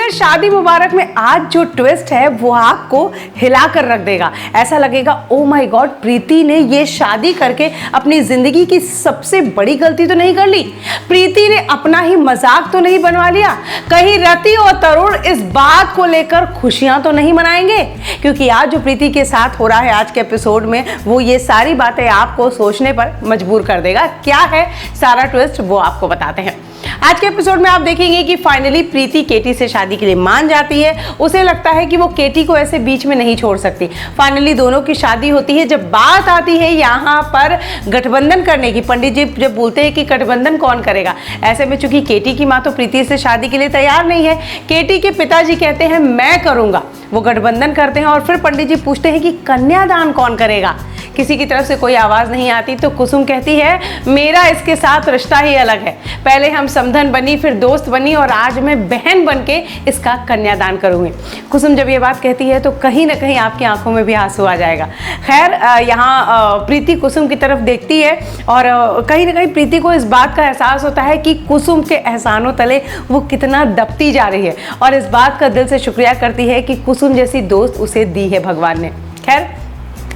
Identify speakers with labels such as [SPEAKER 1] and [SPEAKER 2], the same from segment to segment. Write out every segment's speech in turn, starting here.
[SPEAKER 1] के शादी मुबारक में आज जो ट्विस्ट है वो आपको हिला कर रख देगा। ऐसा लगेगा ओ माय गॉड, प्रीति ने ये शादी करके अपनी जिंदगी की सबसे बड़ी गलती तो नहीं कर ली? प्रीति ने अपना ही मजाक तो नहीं बनवा लिया? कहीं रति और तरुण इस बात को लेकर खुशियां तो नहीं मनाएंगे? क्योंकि आज जो प्रीति के साथ हो रहा है आज के एपिसोड में, वो ये सारी बातें आपको सोचने पर मजबूर कर देगा। क्या है सारा ट्विस्ट वो आपको बताते हैं। आज के एपिसोड में आप देखेंगे कि फाइनली प्रीति केटी से शादी के लिए मान जाती है। उसे लगता है कि वो केटी को ऐसे बीच में नहीं छोड़ सकती। फाइनली दोनों की शादी होती है। जब बात आती है यहाँ पर गठबंधन करने की, पंडित जी जब बोलते हैं कि गठबंधन कौन करेगा, ऐसे में चूंकि केटी की माँ तो प्रीति से शादी के लिए तैयार नहीं है, केटी के पिताजी कहते हैं मैं करूंगा। वो गठबंधन करते हैं और फिर पंडित जी पूछते हैं कि कन्यादान कौन करेगा। किसी की तरफ से कोई आवाज नहीं आती तो कुसुम कहती है मेरा इसके साथ रिश्ता ही अलग है। पहले हम समधन बनी, फिर दोस्त बनी और आज मैं बहन बन के इसका कन्यादान करूंगी। कुसुम जब ये बात कहती है तो कहीं ना कहीं आपकी आंखों में भी आंसू आ जाएगा। खैर यहाँ प्रीति कुसुम की तरफ देखती है और कहीं ना कहीं प्रीति को इस बात का एहसास होता है कि कुसुम के एहसानों तले वो कितना दबती जा रही है और इस बात का दिल से शुक्रिया करती है कि कुसुम जैसी दोस्त उसे दी है भगवान ने। खैर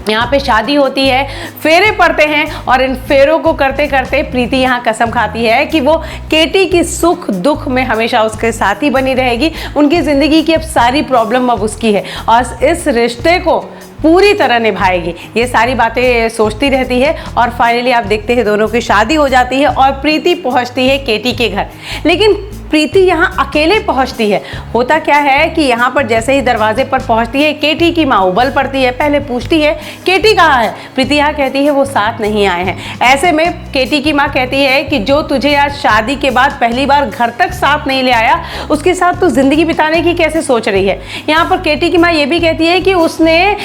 [SPEAKER 1] यहाँ पे शादी होती है, फेरे पड़ते हैं और इन फेरों को करते करते प्रीति यहाँ कसम खाती है कि वो केटी की सुख दुख में हमेशा उसके साथ ही बनी रहेगी। उनकी ज़िंदगी की अब सारी प्रॉब्लम अब उसकी है और इस रिश्ते को पूरी तरह निभाएगी। ये सारी बातें सोचती रहती है और फाइनली आप देखते हैं दोनों की शादी हो जाती है और प्रीति पहुँचती है केटी के घर। लेकिन प्रीति यहाँ अकेले पहुँचती है। होता क्या है कि यहाँ पर जैसे ही दरवाजे पर पहुँचती है केटी की माँ उबल पड़ती है। पहले पूछती है केटी कहाँ है? प्रीति यहाँ कहती है वो साथ नहीं आए हैं। ऐसे में केटी की माँ कहती है कि जो तुझे आज शादी के बाद पहली बार घर तक साथ नहीं ले आया, उसके साथ तू जिंदगी बिताने की कैसे सोच रही है? यहाँ पर केटी की माँ ये भी कहती है कि उसने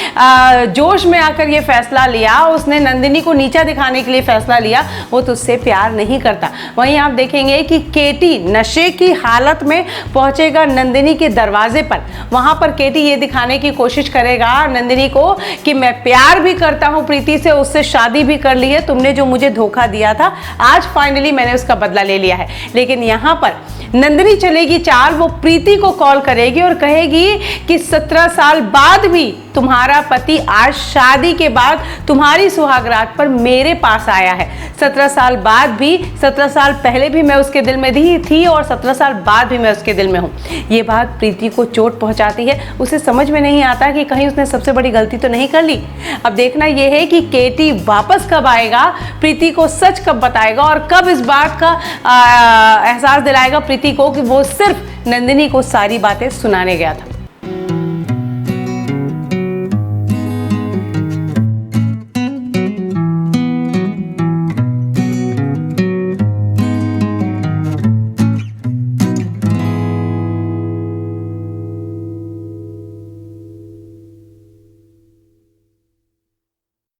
[SPEAKER 1] जोश में आकर ये फैसला लिया, उसने नंदिनी को नीचा दिखाने के लिए फैसला लिया, वो तुझसे प्यार नहीं करता। वहीं आप देखेंगे कि केटी नशे की हालत में पहुंचेगा नंदिनी के दरवाजे पर। वहां पर केटी ये दिखाने की कोशिश करेगा नंदिनी को कि मैं प्यार भी करता हूं प्रीति से, उससे शादी भी कर ली है, तुमने जो मुझे धोखा दिया था आज फाइनली मैंने उसका बदला ले लिया है। लेकिन यहां पर नंदिनी चलेगी चाल, वो प्रीति को कॉल करेगी और कहेगी कि 17 साल बाद भी तुम्हारा पति आज शादी के बाद तुम्हारी सुहागरात पर मेरे पास आया है। 17 साल बाद भी, 17 साल पहले भी मैं उसके दिल में थी और 17 साल बाद भी मैं उसके दिल में हूँ। ये बात प्रीति को चोट पहुँचाती है। उसे समझ में नहीं आता कि कहीं उसने सबसे बड़ी गलती तो नहीं कर ली। अब देखना यह है कि केटी वापस कब आएगा, प्रीति को सच कब बताएगा और कब इस बात का एहसास दिलाएगा प्रीति को कि वो सिर्फ नंदिनी को सारी बातें सुनाने गया था।